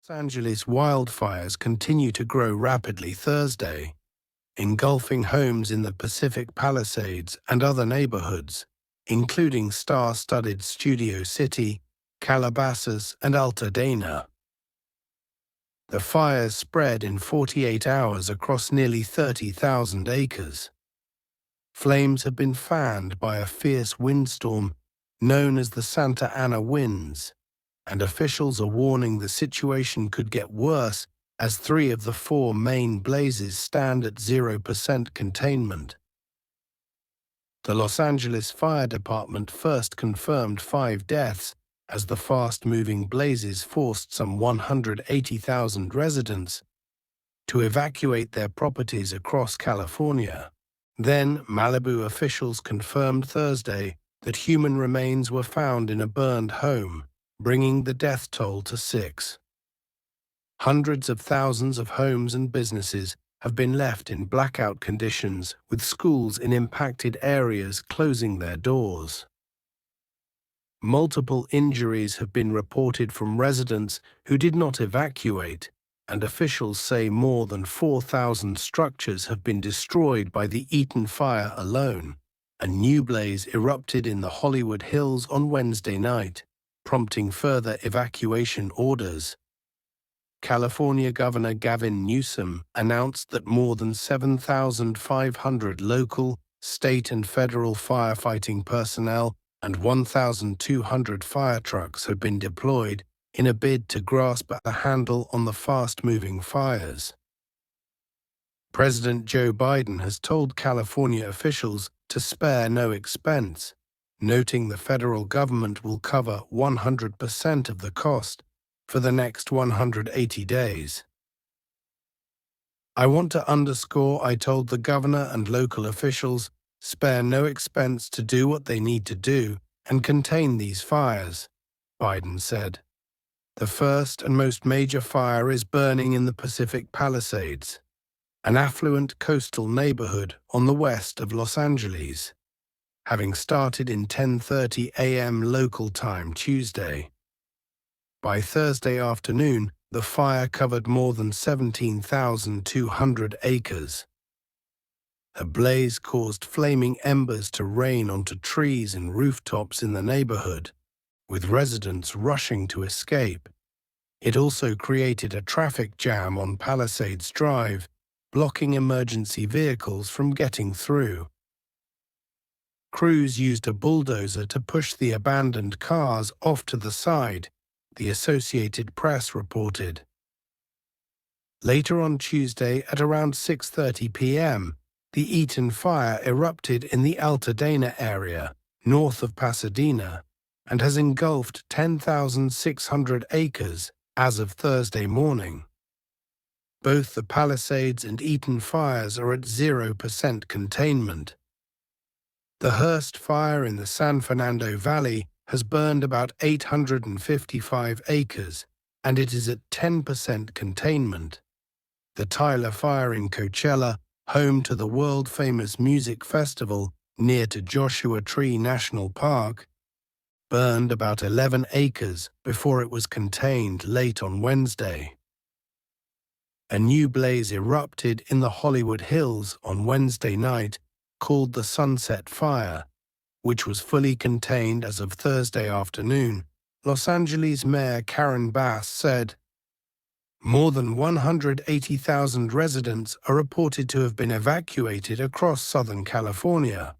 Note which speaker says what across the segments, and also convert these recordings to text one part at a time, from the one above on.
Speaker 1: Los Angeles wildfires continue to grow rapidly Thursday, engulfing homes in the Pacific Palisades and other neighborhoods, including star-studded Studio City, Calabasas, and Altadena. The fires spread in 48 hours across nearly 30,000 acres. Flames have been fanned by a fierce windstorm known as the Santa Ana winds, and officials are warning the situation could get worse as 3 of the 4 main blazes stand at 0% containment. The Los Angeles Fire Department first confirmed 5 deaths as the fast-moving blazes forced some 180,000 residents to evacuate their properties across California. Then, Malibu officials confirmed Thursday that human remains were found in a burned home, bringing the death toll to 6. Hundreds of thousands of homes and businesses have been left in blackout conditions, with schools in impacted areas closing their doors. Multiple injuries have been reported from residents who did not evacuate, and officials say more than 4,000 structures have been destroyed by the Eaton fire alone. A new blaze erupted in the Hollywood Hills on Wednesday night, prompting further evacuation orders. California Governor Gavin Newsom announced that more than 7,500 local, state, and federal firefighting personnel and 1,200 fire trucks have been deployed in a bid to grasp a handle on the fast-moving fires. President Joe Biden has told California officials to spare no expense, noting the federal government will cover 100% of the cost for the next 180 days. "I want to underscore I told the governor and local officials spare no expense to do what they need to do and contain these fires," Biden said. The first and most major fire is burning in the Pacific Palisades, an affluent coastal neighborhood on the west of Los Angeles, having started in 10:30 a.m. local time Tuesday. By Thursday afternoon, the fire covered more than 17,200 acres. The blaze caused flaming embers to rain onto trees and rooftops in the neighborhood, with residents rushing to escape. It also created a traffic jam on Palisades Drive, blocking emergency vehicles from getting through. Crews used a bulldozer to push the abandoned cars off to the side, the Associated Press reported. Later on Tuesday at around 6:30 p.m., the Eaton fire erupted in the Altadena area, north of Pasadena, and has engulfed 10,600 acres as of Thursday morning. Both the Palisades and Eaton fires are at 0% containment. The Hearst fire in the San Fernando Valley has burned about 855 acres, and it is at 10% containment. The Tyler fire in Coachella, home to the world-famous music festival near to Joshua Tree National Park, burned about 11 acres before it was contained late on Wednesday. A new blaze erupted in the Hollywood Hills on Wednesday night called the Sunset Fire, which was fully contained as of Thursday afternoon. Los Angeles Mayor Karen Bass said, "More than 180,000 residents are reported to have been evacuated across Southern California.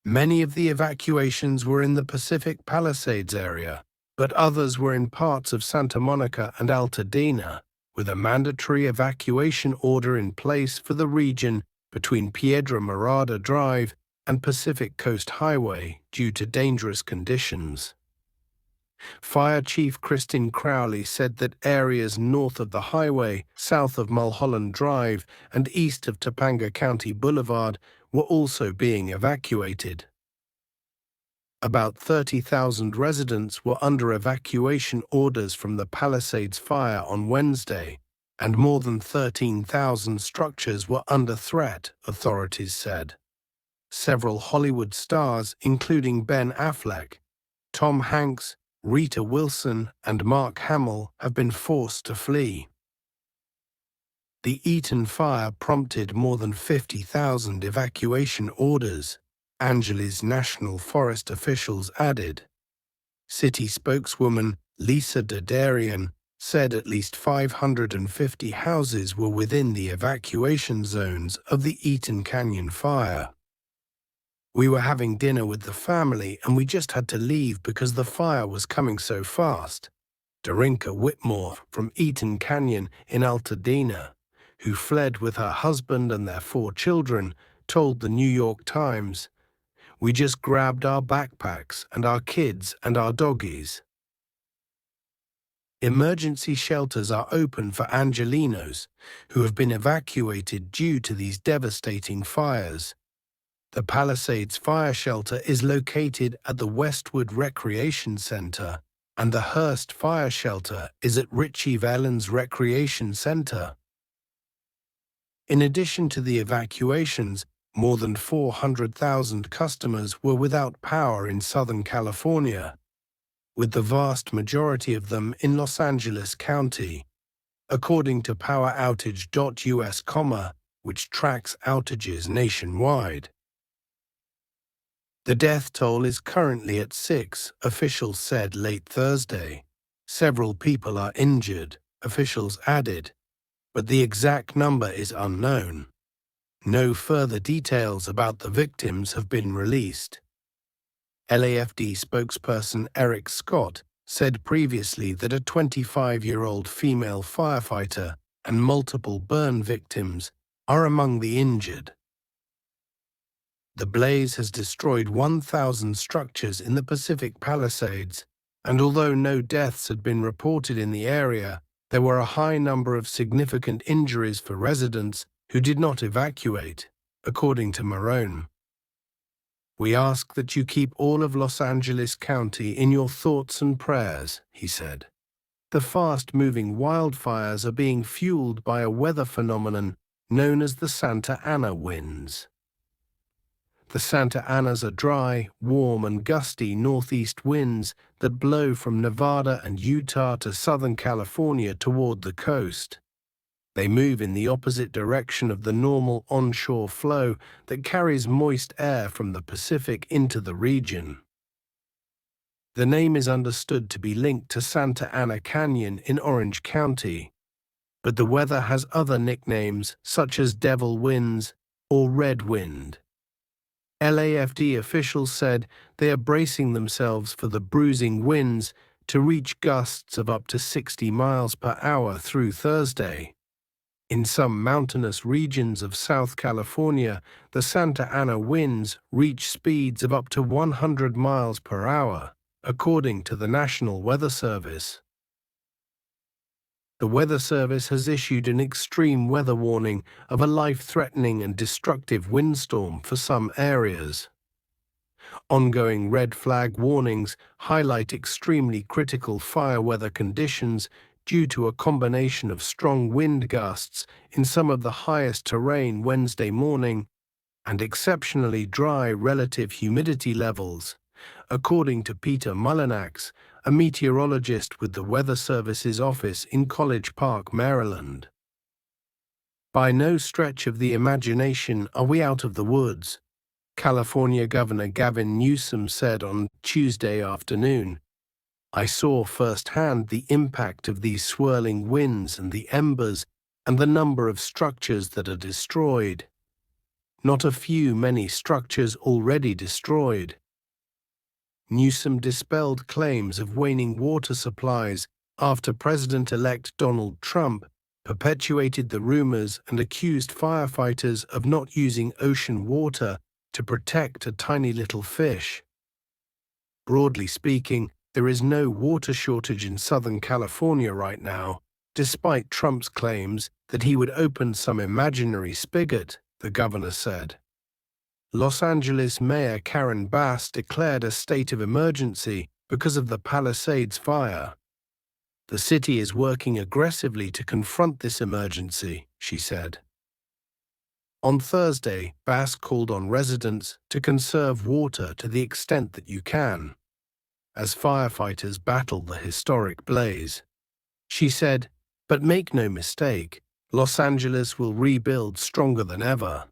Speaker 1: Many of the evacuations were in the Pacific Palisades area, but others were in parts of Santa Monica and Altadena, with a mandatory evacuation order in place for the region between Piedra Mirada Drive and Pacific Coast Highway due to dangerous conditions." Fire Chief Kristen Crowley said that areas north of the highway, south of Mulholland Drive, and east of Topanga County Boulevard were also being evacuated. About 30,000 residents were under evacuation orders from the Palisades fire on Wednesday, and more than 13,000 structures were under threat, authorities said. Several Hollywood stars, including Ben Affleck, Tom Hanks, Rita Wilson and Mark Hamill have been forced to flee. The Eaton fire prompted more than 50,000 evacuation orders, Angeles National Forest officials added. City spokeswoman Lisa Dadarian said at least 550 houses were within the evacuation zones of the Eaton Canyon fire. We were having dinner with the family and we just had to leave because the fire was coming so fast. Darinka Whitmore from Eaton Canyon in Altadena, who fled with her husband and their 4 children, told the New York Times, "We just grabbed our backpacks and our kids and our doggies." Emergency shelters are open for Angelenos who have been evacuated due to these devastating fires. The Palisades Fire Shelter is located at the Westwood Recreation Center, and the Hearst Fire Shelter is at Ritchie Valens Recreation Center. In addition to the evacuations, more than 400,000 customers were without power in Southern California, with the vast majority of them in Los Angeles County, according to PowerOutage.us, which tracks outages nationwide. The death toll is currently at 6, officials said late Thursday. Several people are injured, officials added, but the exact number is unknown. No further details about the victims have been released. LAFD spokesperson Eric Scott said previously that a 25-year-old female firefighter and multiple burn victims are among the injured. The blaze has destroyed 1,000 structures in the Pacific Palisades, and although no deaths had been reported in the area, there were a high number of significant injuries for residents who did not evacuate, according to Marone. "We ask that you keep all of Los Angeles County in your thoughts and prayers," he said. The fast-moving wildfires are being fueled by a weather phenomenon known as the Santa Ana winds. The Santa Anas are dry, warm, and gusty northeast winds that blow from Nevada and Utah to Southern California toward the coast. They move in the opposite direction of the normal onshore flow that carries moist air from the Pacific into the region. The name is understood to be linked to Santa Ana Canyon in Orange County, but the weather has other nicknames such as devil winds or red wind. LAFD officials said they are bracing themselves for the bruising winds to reach gusts of up to 60 miles per hour through Thursday. In some mountainous regions of South California, the Santa Ana winds reach speeds of up to 100 miles per hour, according to the National Weather Service. The Weather Service has issued an extreme weather warning of a life-threatening and destructive windstorm for some areas. Ongoing red flag warnings highlight extremely critical fire weather conditions due to a combination of strong wind gusts in some of the highest terrain Wednesday morning and exceptionally dry relative humidity levels, according to Peter Mullinax, a meteorologist with the Weather Service's office in College Park, Maryland. "By no stretch of the imagination are we out of the woods," California Governor Gavin Newsom said on Tuesday afternoon. "I saw firsthand the impact of these swirling winds and the embers and the number of structures that are destroyed. Not a few, many structures already destroyed." Newsom dispelled claims of waning water supplies after President-elect Donald Trump perpetuated the rumors and accused firefighters of not using ocean water to protect a tiny little fish. Broadly speaking, there is no water shortage in Southern California right now, despite Trump's claims that he would open some imaginary spigot, the governor said. Los Angeles Mayor Karen Bass declared a state of emergency because of the Palisades fire. "The city is working aggressively to confront this emergency," she said. On Thursday, Bass called on residents to conserve water to the extent that you can. as firefighters battle the historic blaze. She said, "But make no mistake, Los Angeles will rebuild stronger than ever."